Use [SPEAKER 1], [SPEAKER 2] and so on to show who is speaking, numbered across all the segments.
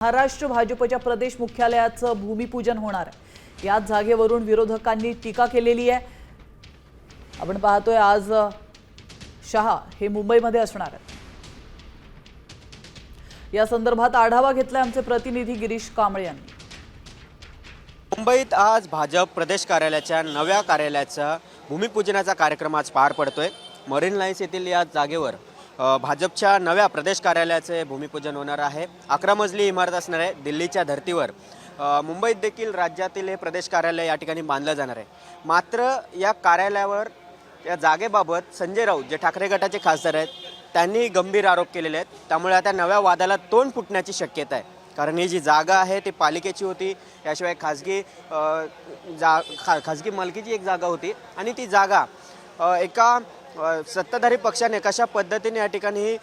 [SPEAKER 1] महाराष्ट्र भाजपच्या प्रदेश मुख्यालयाचं भूमिपूजन होणार आहे। याच जागेवरून विरोधकांनी टीका केलेली आहे। आपण पाहतोय आज शहा हे मुंबईमध्ये असणार आहेत। या संदर्भात आढावा घेतलाय आमचे प्रतिनिधी गिरीश कांबळे यांनी।
[SPEAKER 2] मुंबईत आज भाजप प्रदेश कार्यालयाच्या नव्या कार्यालयाचा भूमिपूजनाचा कार्यक्रम आज पार पडतोय। मरीन लाईन्स येथील या जागेवर भाजपच्या नव्या प्रदेश कार्यालयाचे भूमिपूजन होणार आहे। 11 मजली इमारत असणार आहे। दिल्लीच्या धर्तीवर मुंबईत देखील राज्यातील हे प्रदेश कार्यालय या ठिकाणी बांधलं जाणार आहे। मात्र या कार्यालयावर या जागेबाबत संजय राऊत जे ठाकरे गटाचे खासदार आहेत त्यांनी गंभीर आरोप केलेले आहेत। त्यामुळे आता नव्या वादाला तोंड फुटण्याची शक्यता आहे। कारण ही जी जागा आहे ती पालिकेची होती, याशिवाय खाजगी मालकीची एक जागा होती आणि ती जागा एका सत्ताधारी पक्षाने कशा पद्धतीने या ठिकाणी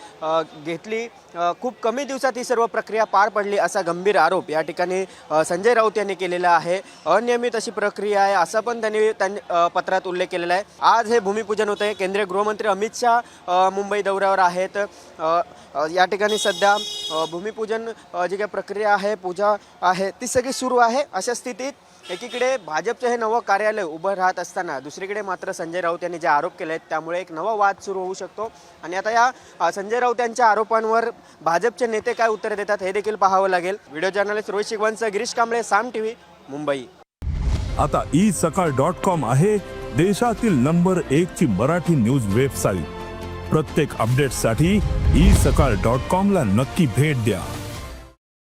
[SPEAKER 2] घेतली, खूप कमी दिवसात ही सर्व प्रक्रिया पार पडली असा गंभीर आरोप या ठिकाणी संजय राऊत यांनी केलेला आहे। अनियमित अशी प्रक्रिया आहे असं पण त्यांनी पत्रात उल्लेख केलेला आहे। आज हे भूमिपूजन होत आहे। केंद्रीय गृहमंत्री अमित शाह मुंबई दौऱ्यावर आहेत। या ठिकाणी सध्या भूमिपूजन जी काही प्रक्रिया आहे, पूजा आहे, ती सगळी सुरू आहे। अशा स्थितीत एकीकडे भाजपचे हे नवं कार्यालय उभं राहत असताना दुसरीकडे मात्र संजय राऊत यांनी जे आरोप केले आहेत त्यामुळे एक नवा वाद सुरू होऊ शकतो। आणि आता या संजय राऊत यांच्या आरोपांवर भाजपचे नेते काय उत्तर देतात हे देखील पाहावं लागेल। व्हिडिओ जर्नलिस्ट रोहित शिगवणसह गिरीश कांबळे, साम टीव्ही, मुंबई।
[SPEAKER 3] आता isakal.com आहे देशातील नंबर 1 ची मराठी न्यूज वेबसाईट। प्रत्येक अपडेटसाठी isakal.com ला नक्की भेट द्या।